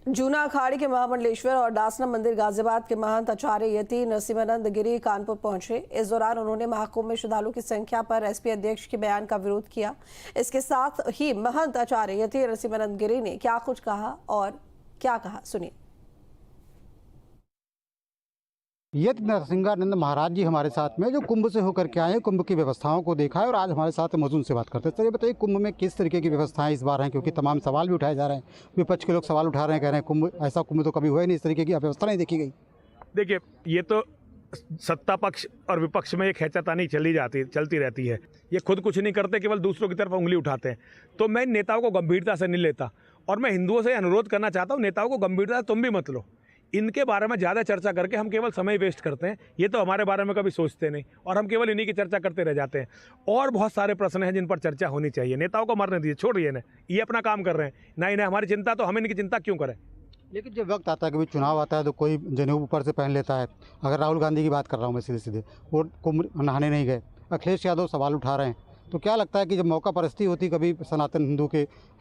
जूना अखाड़े के महामंडलेश्वर और दासना मंदिर गाजियाबाद के महंत आचार्य यति नरसिंहानंद गिरी कानपुर पहुंचे। इस दौरान उन्होंने महाकुंभ में श्रद्धालुओं की संख्या पर एसपी अध्यक्ष के बयान का विरोध किया। इसके साथ ही महंत आचार्य यति नरसिंहानंद गिरी ने क्या कुछ कहा और क्या कहा, सुनिए। यति नरसिंहानंद महाराज जी हमारे साथ में जो कुंभ से होकर के आए, कुंभ की व्यवस्थाओं को देखा है और आज हमारे साथ मौजूद उनसे बात करते हैं। सर ये बताइए, कुंभ में किस तरीके की व्यवस्थाएं इस बार हैं, क्योंकि तमाम सवाल भी उठाए जा रहे हैं, विपक्ष के लोग सवाल उठा रहे हैं, कह रहे हैं कुंभ ऐसा कुंभ तो कभी हुआ ही नहीं, इस तरीके की व्यवस्था नहीं देखी गई। देखिए, ये तो सत्ता पक्ष और विपक्ष में एक खींचातानी चलती रहती है। ये खुद कुछ नहीं करते, केवल दूसरों की तरफ उंगली उठाते हैं। तो मैं नेताओं को गंभीरता से नहीं लेता और मैं हिंदुओं से अनुरोध करना चाहता हूँ, नेताओं को गंभीरता से तुम भी मत लो। इनके बारे में ज़्यादा चर्चा करके हम केवल समय वेस्ट करते हैं। ये तो हमारे बारे में कभी सोचते नहीं और हम केवल इन्हीं की चर्चा करते रह जाते हैं। और बहुत सारे प्रश्न हैं जिन पर चर्चा होनी चाहिए। नेताओं को मरने दीजिए, छोड़िए ना, ये अपना काम कर रहे हैं ना, इन्हें हमारी चिंता, तो हम इनकी चिंता क्यों करें। लेकिन जब वक्त आता है, कभी चुनाव आता है तो कोई जनेऊ ऊपर से पहन लेता है। अगर राहुल गांधी की बात कर रहा हूँ मैं सीधे, वो कुंभ नहाने नहीं गए, अखिलेश यादव सवाल उठा रहे हैं, तो क्या लगता है कि जब मौका परस्ती होती, कभी सनातन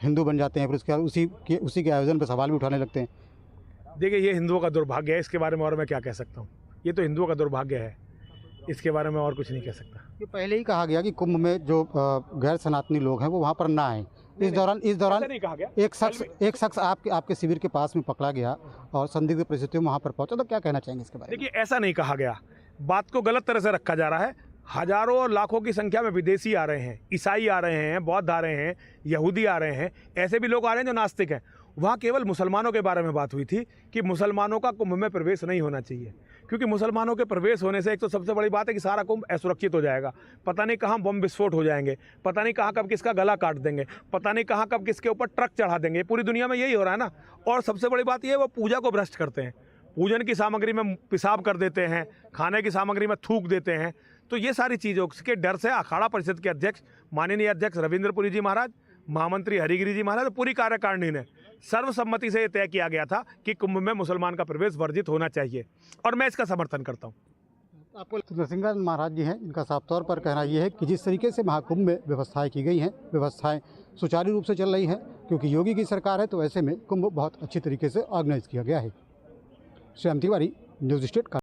हिंदू बन जाते हैं, फिर उसके बाद उसी के आयोजन पर सवाल भी उठाने लगते हैं। देखिए, ये हिंदुओं का दुर्भाग्य है, इसके बारे में और मैं क्या कह सकता हूँ। ये तो हिंदुओं का दुर्भाग्य है, इसके बारे में और कुछ नहीं कह सकता। ये पहले ही कहा गया कि कुंभ में जो गैर सनातनी लोग हैं वो वहाँ पर ना आएँ। इस दौरान नहीं कहा गया। एक शख्स आपके शिविर के पास में पकड़ा गया और संदिग्ध परिस्थितियों में वहाँ पर पहुंचा, तो क्या कहना चाहेंगे इसके बारे में? देखिए, ऐसा नहीं कहा गया, बात को गलत तरह से रखा जा रहा है। हजारों और लाखों की संख्या में विदेशी आ रहे हैं, ईसाई आ रहे हैं, बौद्ध आ रहे हैं, यहूदी आ रहे हैं, ऐसे भी लोग आ रहे हैं जो नास्तिक हैं। वहाँ केवल मुसलमानों के बारे में बात हुई थी कि मुसलमानों का कुंभ में प्रवेश नहीं होना चाहिए, क्योंकि मुसलमानों के प्रवेश होने से एक तो सबसे बड़ी बात है कि सारा कुंभ असुरक्षित हो जाएगा। पता नहीं कहाँ बम विस्फोट हो जाएंगे, पता नहीं कहाँ कब किसका गला काट देंगे, पता नहीं कहाँ कब किसके ऊपर ट्रक चढ़ा देंगे। पूरी दुनिया में यही हो रहा है ना। और सबसे बड़ी बात यह है, वो पूजा को भ्रष्ट करते हैं, पूजन की सामग्री में पेशाब कर देते हैं, खाने की सामग्री में थूक देते हैं। तो ये सारी चीज़ों के डर से अखाड़ा परिषद के अध्यक्ष माननीय अध्यक्ष रविंद्रपुरी जी महाराज, महामंत्री हरिगिरी जी महाराज, पूरी कार्यकारिणी ने सर्वसम्मति से तय किया गया था कि कुंभ में मुसलमान का प्रवेश वर्जित होना चाहिए और मैं इसका समर्थन करता हूँ। आपको नरसिंहानंद महाराज जी हैं, इनका साफ तौर पर कहना यह है कि जिस तरीके से महाकुंभ में व्यवस्थाएं की गई हैं, व्यवस्थाएं सुचारू रूप से चल रही हैं, क्योंकि योगी की सरकार है, तो ऐसे में कुंभ बहुत अच्छी तरीके से ऑर्गेनाइज किया गया है। Shyam Tiwari, news state.